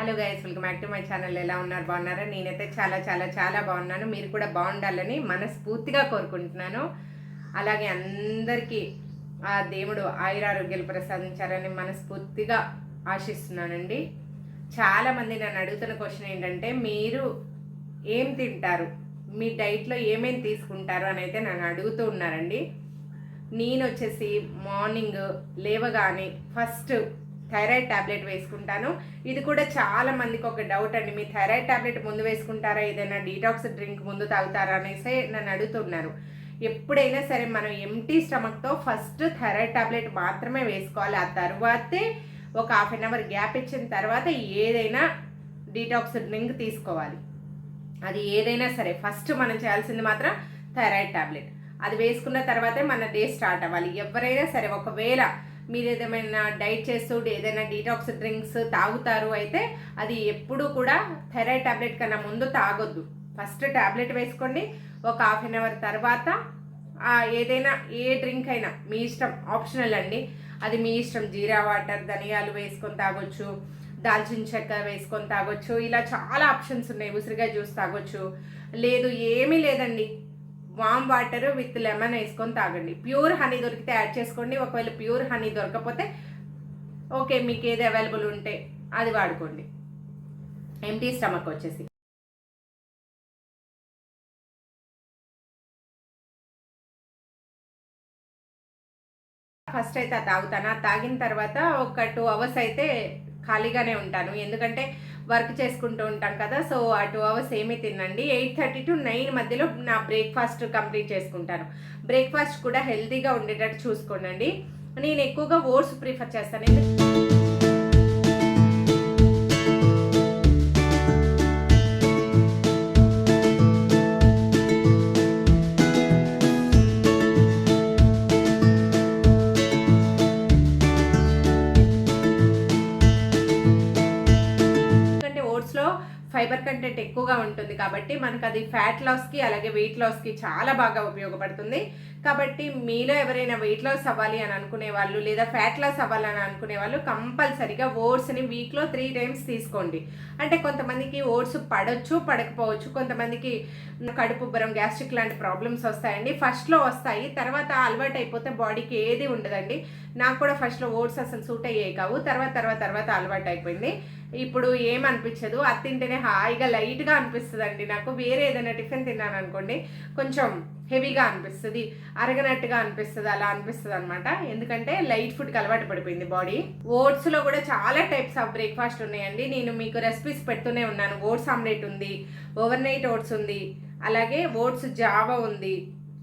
Hello guys, welcome back to my channel. ఎలా ఉన్నారు? బాగున్నారా? నేనైతే చాలా చాలా చాలా బాగున్నాను. మీరు కూడా బాగుండాలని మనస్ఫూర్తిగా కోరుకుంటున్నాను. అలాగే అందరికీ ఆ దేవుడు ఆయురారోగ్యాలు ప్రసాదించాలని మనస్ఫూర్తిగా ఆశిస్తున్నానండి. చాలామంది నన్ను అడుగుతున్న క్వశ్చన్ ఏంటంటే, మీరు ఏం తింటారు, మీ డైట్లో ఏమేమి తీసుకుంటారు అని అయితే నన్ను అడుగుతూ ఉన్నారండి. నేను వచ్చేసి మార్నింగ్ లేవగానే ఫస్ట్ థైరాయిడ్ ట్యాబ్లెట్ వేసుకుంటాను. ఇది కూడా చాలా మందికి ఒక డౌట్ అండి, మీ థైరాయిడ్ ట్యాబ్లెట్ ముందు వేసుకుంటారా, ఏదైనా డీటాక్స్ డ్రింక్ ముందు తాగుతారా అనేసి నన్ను అడుగుతున్నారు. ఎప్పుడైనా సరే మనం ఎంటీ స్టమక్తో ఫస్ట్ థైరాయిడ్ ట్యాబ్లెట్ మాత్రమే వేసుకోవాలి. ఆ తర్వాతే ఒక హాఫ్ అన్ అవర్ గ్యాప్ ఇచ్చిన తర్వాత ఏదైనా డీటాక్స్ డ్రింక్ తీసుకోవాలి. అది ఏదైనా సరే ఫస్ట్ మనం చేయాల్సింది మాత్రం థైరాయిడ్ ట్యాబ్లెట్. అది వేసుకున్న తర్వాతే మన డే స్టార్ట్ అవ్వాలి. ఎవరైనా సరే ఒకవేళ మీరు ఏదైనా డైట్ చేస్తూ ఏదైనా డీటాక్స్ డ్రింక్స్ తాగుతారు అయితే అది ఎప్పుడు కూడా థైరాయిడ్ ట్యాబ్లెట్ కన్నా ముందు తాగొద్దు. ఫస్ట్ ట్యాబ్లెట్ వేసుకోండి. ఒక హాఫ్ అన్ అవర్ తర్వాత ఏదైనా ఏ డ్రింక్ అయినా మీ ఇష్టం, ఆప్షనల్ అండి, అది మీ ఇష్టం. జీరా వాటర్, ధనియాలు వేసుకొని తాగొచ్చు, దాల్చిన చెక్క వేసుకొని తాగొచ్చు, ఇలా చాలా ఆప్షన్స్ ఉన్నాయి. ఉసిరిగా జ్యూస్ తాగొచ్చు. లేదు ఏమీ లేదండి, వామ్ వాటర్ విత్ లెమన్ వేసుకొని తాగండి. ప్యూర్ హనీ దొరికితే యాడ్ చేసుకోండి. ఒకవేళ ప్యూర్ హనీ దొరకకపోతే ఓకే, మీకు ఏది అవైలబుల్ ఉంటే అది వాడుకోండి. ఎంటీ స్టమక్ వచ్చేసి ఫస్ట్ అయితే తాగుతాను. తాగిన తర్వాత ఒక 2 అవర్స్ అయితే ఖాళీగానే ఉంటాను. ఎందుకంటే వర్క్ చేసుకుంటూ ఉంటాం కదా, సో ఆ 2 అవర్స్ ఏమీ తినండి. 8:30 to 9 మధ్యలో నా బ్రేక్ఫాస్ట్ కంప్లీట్ చేసుకుంటాను. బ్రేక్ఫాస్ట్ కూడా హెల్తీగా ఉండేటట్టు చూసుకోండి. నేను ఎక్కువగా ఓట్స్ ప్రిఫర్ చేస్తాను. ఫైబర్ కంటెంట్ ఎక్కువగా ఉంటుంది కాబట్టి మనకు అది ఫ్యాట్ లాస్కి అలాగే వెయిట్ లాస్కి చాలా బాగా ఉపయోగపడుతుంది. కాబట్టి మీలో ఎవరైనా వెయిట్ లాస్ అవ్వాలి అని అనుకునే వాళ్ళు లేదా ఫ్యాట్ లాస్ అవ్వాలని అనుకునే వాళ్ళు కంపల్సరీగా ఓట్స్ని వీక్లో 3 times తీసుకోండి. అంటే కొంతమందికి ఓట్స్ పడవచ్చు, పడకపోవచ్చు. కొంతమందికి కడుపు ఉబ్బరం, గ్యాస్ట్రిక్ లాంటి ప్రాబ్లమ్స్ వస్తాయండి. ఫస్ట్లో వస్తాయి, తర్వాత అలవాటు అయిపోతే బాడీకి ఏది ఉండదండి. నాకు కూడా ఫస్ట్లో ఓట్స్ అసలు సూట్ అయ్యేవి కావు. తర్వాత అలవాటు అయిపోయింది. ఇప్పుడు ఏమనిపించదు. అది తింటేనే హాయిగా లైట్గా అనిపిస్తుంది అండి. నాకు వేరే ఏదైనా టిఫిన్ తిన్నాను అనుకోండి, కొంచెం హెవీగా అనిపిస్తుంది, అరగనట్టుగా అనిపిస్తుంది, అలా అనిపిస్తుంది అనమాట. ఎందుకంటే లైట్ ఫుడ్కి అలవాటు పడిపోయింది బాడీ. ఓట్స్లో కూడా చాలా టైప్స్ ఆఫ్ బ్రేక్ఫాస్ట్ ఉన్నాయండి. నేను మీకు రెసిపీస్ పెడుతూనే ఉన్నాను. ఓట్స్ ఆమ్లెట్ ఉంది, ఓవర్ నైట్ ఓట్స్ ఉంది, అలాగే ఓట్స్ జావా ఉంది,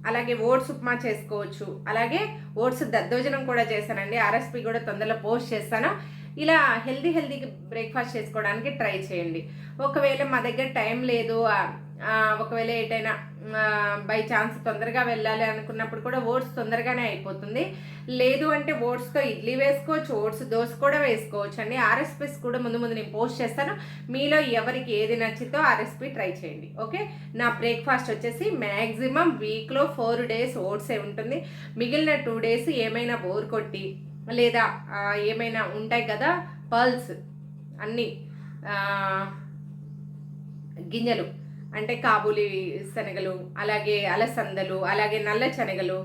అలాగే ఓట్స్ ఉప్మా చేసుకోవచ్చు, అలాగే ఓట్స్ దద్దోజనం కూడా చేశానండి. ఆ రెసిపీ కూడా తొందరలో పోస్ట్ చేస్తాను. ఇలా హెల్దీ బ్రేక్ఫాస్ట్ చేసుకోవడానికి ట్రై చేయండి. ఒకవేళ మా దగ్గర టైం లేదు, ఒకవేళ ఏటైనా బై ఛాన్స్ తొందరగా వెళ్ళాలి అనుకున్నప్పుడు కూడా ఓట్స్ తొందరగానే అయిపోతుంది. లేదు అంటే ఓట్స్తో ఇడ్లీ వేసుకోవచ్చు, ఓట్స్ దోశ కూడా వేసుకోవచ్చు అండి. ఆ రెసిపీస్ కూడా ముందు నేను పోస్ట్ చేస్తాను. మీలో ఎవరికి ఏది నచ్చితో ఆ రెసిపీ ట్రై చేయండి. ఓకే, నా బ్రేక్ఫాస్ట్ వచ్చేసి మ్యాక్సిమం వీక్లో 4 days ఓట్సే ఉంటుంది. మిగిలిన 2 days ఏమైనా బోర్ కొట్టి లేదా ఏమైనా ఉంటాయి కదా పర్ల్స్, అన్నీ గింజలు అంటే కాబూలి శనగలు, అలాగే అలసందలు, అలాగే నల్ల శనగలు,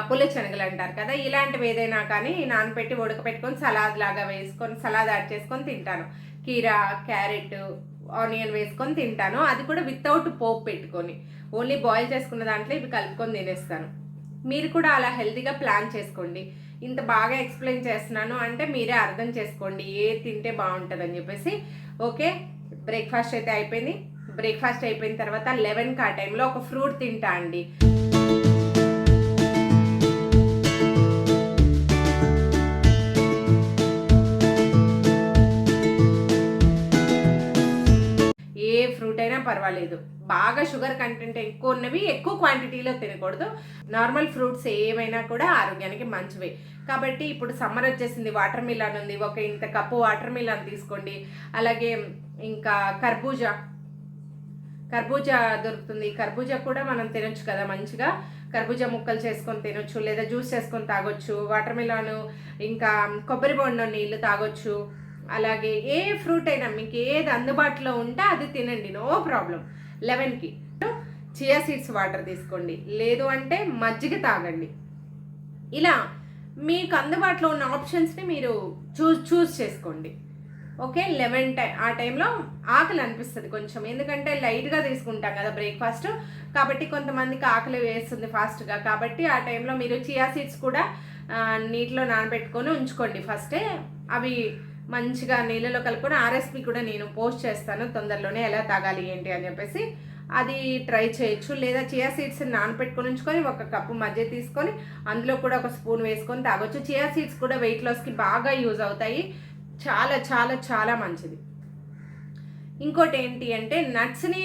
పుల్ల శనగలు అంటారు కదా, ఇలాంటివి ఏదైనా కానీ నానబెట్టి ఉడకపెట్టుకొని సలాడ్ లాగా వేసుకొని సలాడ్ యాడ్ చేసుకొని తింటాను. కీరా, క్యారెట్, ఆనియన్ వేసుకొని తింటాను. అది కూడా వితౌట్ పోపు పెట్టుకొని ఓన్లీ బాయిల్ చేసుకున్న దాంట్లో ఇవి కలుపుకొని తినేస్తాను. మీరు కూడా అలా హెల్తీగా ప్లాన్ చేసుకోండి. ఇంత బాగా ఎక్స్ప్లెయిన్ చేస్తున్నాను అంటే మీరే అర్థం చేసుకోండి ఏ తింటే బాగుంటుందని చెప్పేసి. ఓకే, బ్రేక్ఫాస్ట్ అయితే అయిపోయింది. బ్రేక్ఫాస్ట్ అయిపోయిన తర్వాత 11కి ఆ టైంలో ఒక ఫ్రూట్ తింటా అండి. ఏ ఫ్రూట్ అయినా పర్వాలేదు, బాగా షుగర్ కంటెంట్ ఎక్కువ ఉన్నవి ఎక్కువ క్వాంటిటీలో తినకూడదు. నార్మల్ ఫ్రూట్స్ ఏమైనా కూడా ఆరోగ్యానికి మంచివే. కాబట్టి ఇప్పుడు సమ్మర్ వచ్చేసింది, వాటర్ మిలన్ ఉంది, ఒక ఇంత కప్పు వాటర్ మిలన్ తీసుకోండి. అలాగే ఇంకా కర్బూజా దొరుకుతుంది. కర్బూజా కూడా మనం తినొచ్చు కదా మంచిగా. కర్బూజా ముక్కలు చేసుకొని తినొచ్చు, లేదా జ్యూస్ చేసుకొని తాగొచ్చు. వాటర్ మిలన్ ఇంకా కొబ్బరి బొండం నీళ్ళు తాగొచ్చు. అలాగే ఏ ఫ్రూట్ అయినా మీకు ఏది అందుబాటులో ఉంటే అది తినండి, నో ప్రాబ్లం. 11కి చియా సీడ్స్ వాటర్ తీసుకోండి, లేదు అంటే మజ్జిగ తాగండి. ఇలా మీకు అందుబాటులో ఉన్న ఆప్షన్స్ని మీరు చూస్ చేసుకోండి. ఓకే, 11 ఆ టైంలో ఆకలి అనిపిస్తుంది కొంచెం, ఎందుకంటే లైట్గా తీసుకుంటాం కదా బ్రేక్ఫాస్ట్, కాబట్టి కొంతమందికి ఆకలి వేస్తుంది ఫాస్ట్గా. కాబట్టి ఆ టైంలో మీరు చియా సీడ్స్ కూడా నీటిలో నానబెట్టుకొని ఉంచుకోండి ఫస్టే. అవి మంచిగా నీళ్ళలో కలుపుకొని ఆర్ఎస్పి కూడా నేను పోస్ట్ చేస్తాను తొందరలోనే, ఎలా తాగాలి ఏంటి అని చెప్పేసి, అది ట్రై చేయొచ్చు. లేదా చియా సీడ్స్ నానబెట్టుకొని ఉంచుకొని 1 కప్పు మజ్జిగ తీసుకొని అందులో కూడా 1 స్పూన్ వేసుకొని తాగొచ్చు. చియా సీడ్స్ కూడా వెయిట్ లాస్కి బాగా యూజ్ అవుతాయి, చాలా చాలా చాలా మంచిది. ఇంకోటి ఏంటి అంటే నట్స్ని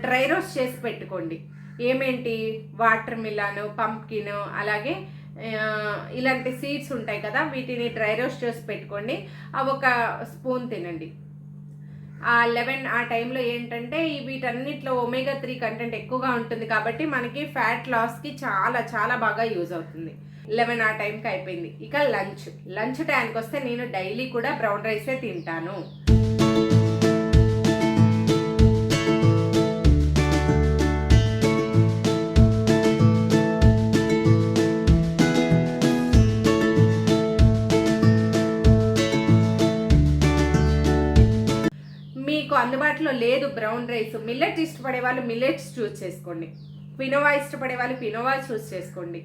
డ్రై రోస్ట్ చేసి పెట్టుకోండి. ఏమేంటి, వాటర్ మిలాను, పంప్కిన్, అలాగే ఇలాంటి సీడ్స్ ఉంటాయి కదా, వీటిని డ్రై రోస్ట్ చేసి పెట్టుకోండి. అవి 1 స్పూన్ తినండి. ఆ 11 ఆ టైంలో ఏంటంటే వీటన్నిటిలో ఒమేగా 3 కంటెంట్ ఎక్కువగా ఉంటుంది కాబట్టి మనకి ఫ్యాట్ లాస్కి చాలా చాలా బాగా యూజ్ అవుతుంది. 11 ఆ టైంకి అయిపోయింది. ఇక లంచ్ టైంకి వస్తే నేను డైలీ కూడా బ్రౌన్ రైసే తింటాను. మీకు అందుబాటులో లేదు బ్రౌన్ రైస్, మిల్లెట్ ఇష్టపడే వాళ్ళు మిల్లెట్స్ చూస్ చేసుకోండి, క్వినోవా ఇష్టపడే వాళ్ళు క్వినోవా చూస్ చేసుకోండి.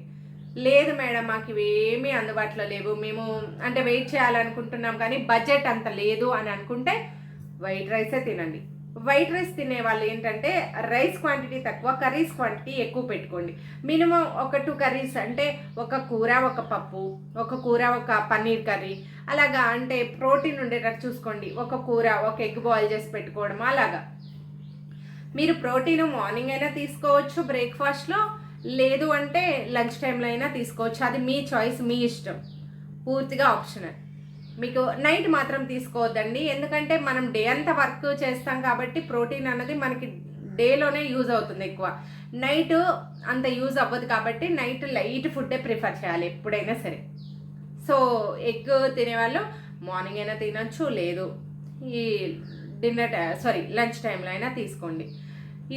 లేదు మేడం మాకు ఇవేమీ అందుబాటులో లేవు, మేము అంటే వెయిట్ చేయాలనుకుంటున్నాం కానీ బడ్జెట్ అంత లేదు అని అనుకుంటే వైట్ రైసే తినండి. వైట్ రైస్ తినే వాళ్ళు ఏంటంటే రైస్ క్వాంటిటీ తక్కువ, కర్రీస్ క్వాంటిటీ ఎక్కువ పెట్టుకోండి. మినిమం 2 కర్రీస్, అంటే 1 కూర 1 పప్పు, 1 కూర 1 పన్నీర్ కర్రీ, అలాగా అంటే ప్రోటీన్ ఉండేటట్టు చూసుకోండి. 1 కూర 1 ఎగ్ బాయిల్ చేసి పెట్టుకోవడం. అలాగా మీరు ప్రోటీన్ మార్నింగ్ అయినా తీసుకోవచ్చు బ్రేక్ఫాస్ట్లో, లేదు అంటే లంచ్ టైంలో అయినా తీసుకోవచ్చు. అది మీ చాయిస్, మీ ఇష్టం, పూర్తిగా ఆప్షనల్. మీకు నైట్ మాత్రం తీసుకోవద్దండి, ఎందుకంటే మనం డే అంతా వర్క్ చేస్తాం కాబట్టి ప్రోటీన్ అన్నది మనకి డేలోనే యూజ్ అవుతుంది ఎక్కువ, నైట్ అంత యూజ్ అవ్వదు. కాబట్టి నైట్ లైట్ ఫుడ్డే ప్రిఫర్ చేయాలి ఎప్పుడైనా సరే. సో ఎగ్ తినేవాళ్ళు మార్నింగ్ అయినా తినచ్చు, లేదు ఈ లంచ్ టైంలో అయినా తీసుకోండి.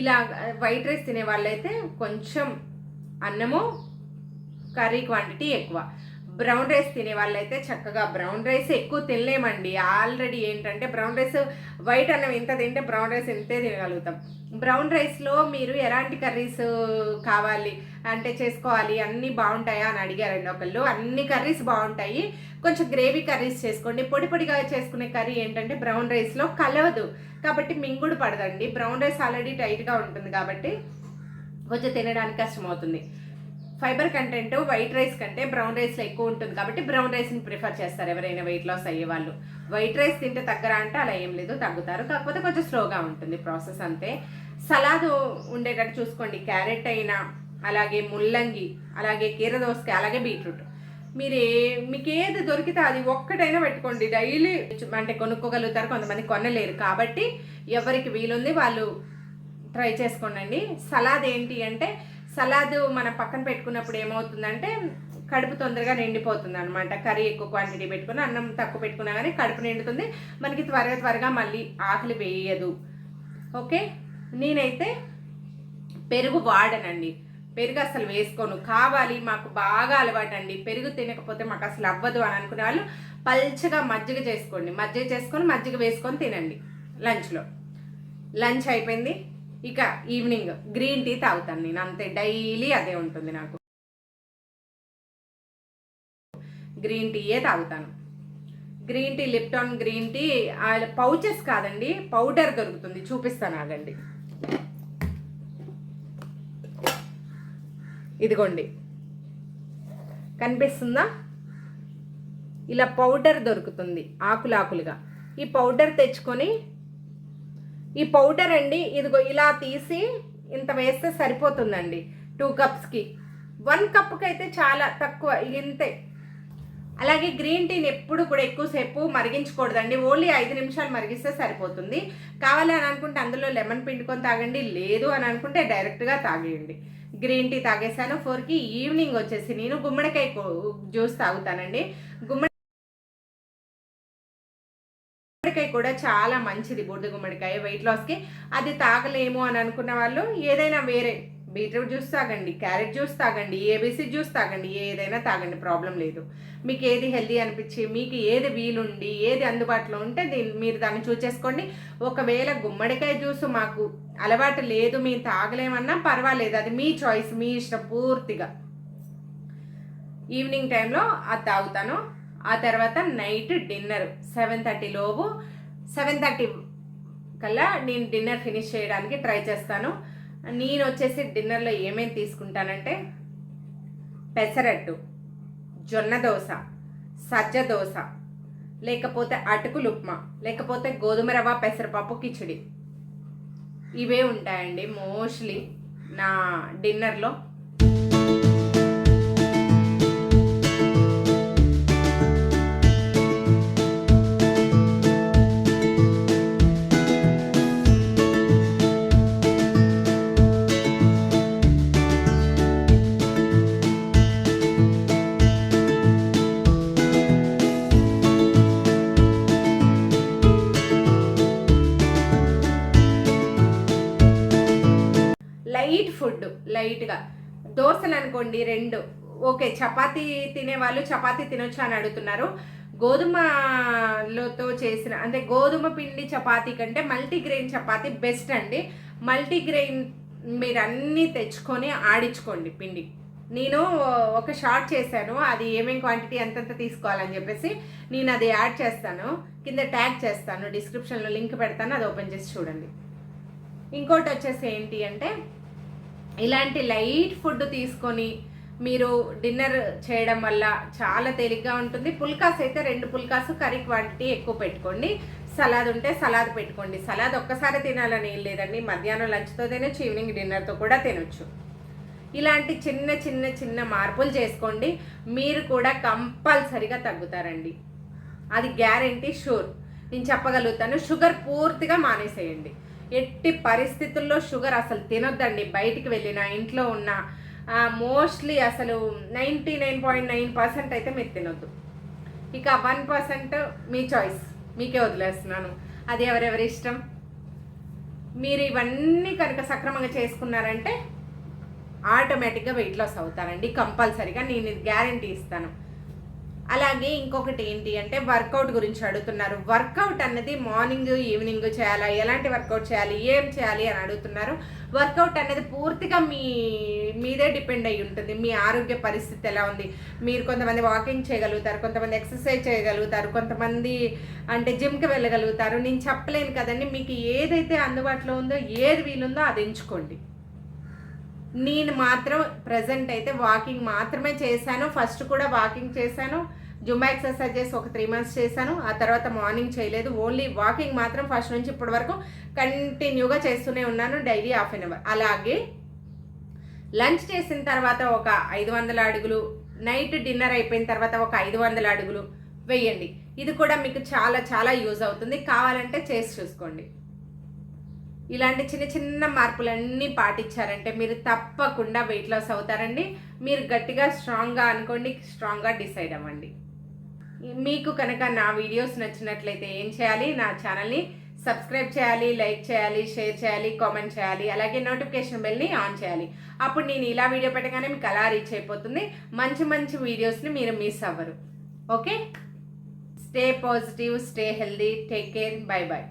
ఇలా వైట్ రైస్ తినే వాళ్ళైతే కొంచెం అన్నము, కర్రీ క్వాంటిటీ ఎక్కువ. బ్రౌన్ రైస్ తినే వాళ్ళైతే చక్కగా బ్రౌన్ రైస్ ఎక్కువ తినలేమండి. ఆల్రెడీ ఏంటంటే బ్రౌన్ రైస్, వైట్ అన్నం ఎంత తింటే బ్రౌన్ రైస్ ఎంతే తినగలుగుతాం. బ్రౌన్ రైస్లో మీరు ఎలాంటి కర్రీస్ కావాలి అంటే చేసుకోవాలి, అన్నీ బాగుంటాయా అని అడిగారండి ఒకళ్ళు. అన్ని కర్రీస్ బాగుంటాయి, కొంచెం గ్రేవీ కర్రీస్ చేసుకోండి. పొడి పొడిగా చేసుకునే కర్రీ ఏంటంటే బ్రౌన్ రైస్లో కలవదు కాబట్టి మింగుడు పడదండి. బ్రౌన్ రైస్ ఆల్రెడీ టైట్గా ఉంటుంది కాబట్టి కొంచెం తినడానికి కష్టమవుతుంది. ఫైబర్ కంటెంట్ వైట్ రైస్ కంటే బ్రౌన్ రైస్లో ఎక్కువ ఉంటుంది కాబట్టి బ్రౌన్ రైస్ని ప్రిఫర్ చేస్తారు ఎవరైనా వెయిట్ లాస్ అయ్యే వాళ్ళు. వైట్ రైస్ తింటే తగ్గరా అంటే అలా ఏం లేదు, తగ్గుతారు, కాకపోతే కొంచెం స్లోగా ఉంటుంది ప్రాసెస్ అంతే. సలాడ్ ఉండేటట్టు చూసుకోండి, క్యారెట్ అయినా, అలాగే ముల్లంగి, అలాగే కీరదోసకాయ, అలాగే బీట్రూట్. మీకు ఏది దొరికితే అది ఒక్కటైనా పెట్టుకోండి. డైలీ అంటే కొనుక్కోగలుగుతారు, కొంతమంది కొనలేరు, కాబట్టి ఎవరికి వీలుంది వాళ్ళు ట్రై చేసుకోండి. సలాడ్ ఏంటి అంటే, సలాడ్ మనం పక్కన పెట్టుకున్నప్పుడు ఏమవుతుందంటే కడుపు తొందరగా నిండిపోతుంది అనమాట. కర్రీ ఎక్కువ క్వాంటిటీ పెట్టుకుని అన్నం తక్కువ పెట్టుకున్నా కానీ కడుపు నిండుతుంది, మనకి త్వరగా మళ్ళీ ఆకలి వేయదు. ఓకే, నేనైతే పెరుగు వాడనండి, పెరుగు అసలు వేసుకోను. కావాలి మాకు బాగా అలవాటు అండి, పెరుగు తినకపోతే మాకు అసలు అవ్వదు అని అనుకునే వాళ్ళు పల్చగా మజ్జిగ చేసుకోండి, మజ్జిగ వేసుకొని తినండి లంచ్లో. లంచ్ అయిపోయింది, ఇక ఈవినింగ్ గ్రీన్ టీ తాగుతాను నేను, అంతే, డైలీ అదే ఉంటుంది నాకు, గ్రీన్ టీయే తాగుతాను. Green tea, Lipton green tea, pouches కాదండి, పౌడర్ దొరుకుతుంది, చూపిస్తాను ఆగండి. ఇదిగోండి, కనిపిస్తుందా, ఇలా పౌడర్ దొరుకుతుంది ఆకులుగా. ఈ పౌడర్ తెచ్చుకొని, ఈ పౌడర్ అండి ఇదిగో ఇలా తీసి ఇంత వేస్తే సరిపోతుందండి 2 కప్స్కి. 1 కప్కి అయితే చాలా తక్కువ, ఇంతే. అలాగే గ్రీన్ టీని ఎప్పుడు కూడా ఎక్కువసేపు మరిగించకూడదండి, ఓన్లీ 5 నిమిషాలు మరిగిస్తే సరిపోతుంది. కావాలి అని అనుకుంటే అందులో లెమన్ పిండుకొని తాగండి, లేదు అని అనుకుంటే డైరెక్ట్గా తాగేయండి. గ్రీన్ టీ తాగేసాను 4కి. ఈవినింగ్ వచ్చేసి నేను గుమ్మడికాయ జ్యూస్ తాగుతానండి. కూడా చాలా మంచిది, బూడిద గుమ్మడికాయ వెయిట్ లాస్కి. అది తాగలేము అని అనుకున్న వాళ్ళు ఏదైనా వేరే బీట్రూట్ జ్యూస్ తాగండి, క్యారెట్ జ్యూస్ తాగండి, ఏబీసీ జ్యూస్ తాగండి, ఏదైనా తాగండి, ప్రాబ్లం లేదు. మీకు ఏది హెల్దీ అనిపించి మీకు ఏది వీలుండి ఏది అందుబాటులో ఉంటే మీరు దాన్ని చూస్ చేసుకోండి. ఒకవేళ గుమ్మడికాయ జ్యూస్ మాకు అలవాటు లేదు, మేము తాగలేమన్నా పర్వాలేదు, అది మీ చాయిస్, మీ ఇష్టం పూర్తిగా. ఈవినింగ్ టైంలో అది తాగుతాను. ఆ తర్వాత నైట్ డిన్నర్ 7:30 లోపు 7:30 కల్లా నేను డిన్నర్ ఫినిష్ చేయడానికి ట్రై చేస్తాను. నేను వచ్చేసి డిన్నర్లో ఏమేమి తీసుకుంటానంటే పెసరట్టు, జొన్న దోశ, సజ్జ దోశ, లేకపోతే అటుకులు ఉప్మా, లేకపోతే గోధుమ రవ్వ పెసరపప్పు కిచిడి. ఇవే ఉంటాయండి మోస్ట్లీ నా డిన్నర్లో. లైట్ ఫుడ్, లైట్గా దోశలు అనుకోండి 2. ఓకే, చపాతీ తినేవాళ్ళు చపాతీ తినొచ్చు అని అడుగుతున్నారు. గోధుమలతో చేసిన అంటే గోధుమ పిండి చపాతీ కంటే మల్టీగ్రెయిన్ చపాతీ బెస్ట్ అండి. మల్టీగ్రెయిన్ మీరు అన్నీ తెచ్చుకొని ఆడించుకోండి పిండి. నేను ఒక షార్ట్ చేశాను, అది ఏమేమి క్వాంటిటీ ఎంతెంత తీసుకోవాలని చెప్పేసి. నేను అది యాడ్ చేస్తాను, కింద ట్యాగ్ చేస్తాను, డిస్క్రిప్షన్లో లింక్ పెడతాను, అది ఓపెన్ చేసి చూడండి. ఇంకోటి వచ్చేసి ఏంటి అంటే ఇలాంటి లైట్ ఫుడ్ తీసుకొని మీరు డిన్నర్ చేయడం వల్ల చాలా తేలిగ్గా ఉంటుంది. పుల్కాస్ అయితే 2 పుల్కాసు, కర్రీ క్వాంటిటీ ఎక్కువ పెట్టుకోండి. సలాద్ ఉంటే సలాద్ పెట్టుకోండి. సలాద్ ఒక్కసారి తినాలని ఏం లేదండి, మధ్యాహ్నం లంచ్తో తినొచ్చు, ఈవినింగ్ డిన్నర్తో కూడా తినొచ్చు. ఇలాంటి చిన్న చిన్న చిన్న మార్పులు చేసుకోండి, మీరు కూడా కంపల్సరిగా తగ్గుతారండి, అది గ్యారెంటీ, షూర్. నేను చెప్పగలుగుతాను. షుగర్ పూర్తిగా మానేసేయండి. ఎట్టి పరిస్థితుల్లో షుగర్ అసలు తినొద్దండి. బయటికి వెళ్ళిన ఇంట్లో ఉన్న మోస్ట్లీ అసలు 99.9% అయితే మీరు తినొద్దు. ఇక 1% మీ చాయిస్, మీకే వదిలేస్తున్నాను, అది ఎవరెవరి ఇష్టం. మీరు ఇవన్నీ కనుక సక్రమంగా చేసుకున్నారంటే ఆటోమేటిక్గా వెయిట్ లాస్ అవుతారండి కంపల్సరీగా, నేను ఇది గ్యారంటీ ఇస్తాను. అలాగే ఇంకొకటి ఏంటి అంటే వర్కౌట్ గురించి అడుగుతున్నారు. వర్కౌట్ అన్నది మార్నింగ్ ఈవినింగ్ చేయాలా, ఎలాంటి వర్కౌట్ చేయాలి, ఏం చేయాలి అని అడుగుతున్నారు. వర్కౌట్ అనేది పూర్తిగా మీదే డిపెండ్ అయ్యి ఉంటుంది. మీ ఆరోగ్య పరిస్థితి ఎలా ఉంది. మీరు కొంతమంది వాకింగ్ చేయగలుగుతారు, కొంతమంది ఎక్సర్సైజ్ చేయగలుగుతారు, కొంతమంది అంటే జిమ్కి వెళ్ళగలుగుతారు. నేను చెప్పలేను కదండి, మీకు ఏదైతే అందుబాటులో ఉందో ఏది వీలుందో అది ఎంచుకోండి. నేను మాత్రం ప్రజెంట్ అయితే వాకింగ్ మాత్రమే చేశాను. ఫస్ట్ కూడా వాకింగ్ చేశాను, జుంబా ఎక్సర్సైజెస్ ఒక 3 months చేశాను. ఆ తర్వాత మార్నింగ్ చేయలేదు, ఓన్లీ వాకింగ్ మాత్రం ఫస్ట్ నుంచి ఇప్పటి వరకు కంటిన్యూగా చేస్తూనే ఉన్నాను, డైలీ 1/2 hour. అలాగే లంచ్ చేసిన తర్వాత ఒక 500 అడుగులు, నైట్ డిన్నర్ అయిపోయిన తర్వాత ఒక 500 అడుగులు వేయండి. ఇది కూడా మీకు చాలా చాలా యూజ్ అవుతుంది, కావాలంటే చేసి చూసుకోండి. ఇలాంటి చిన్న చిన్న మార్పులన్నీ పాటించారంటే మీరు తప్పకుండా వెయిట్ లాస్ అవుతారండి. మీరు గట్టిగా స్ట్రాంగ్గా అనుకోండి, స్ట్రాంగ్గా డిసైడ్ అవ్వండి. మీకు కనుక నా వీడియోస్ నచ్చినట్లయితే ఏం చేయాలి, నా ఛానల్ని సబ్స్క్రైబ్ చేయాలి, లైక్ చేయాలి, షేర్ చేయాలి, కామెంట్ చేయాలి, అలాగే నోటిఫికేషన్ బెల్ని ఆన్ చేయాలి. అప్పుడు నేను ఇలా వీడియో పెట్టగానే మీకు అలా రీచ్ అయిపోతుంది. మంచి మంచి వీడియోస్ని మీరు మిస్ అవ్వరు. Okay, stay positive, stay healthy, take care, bye bye.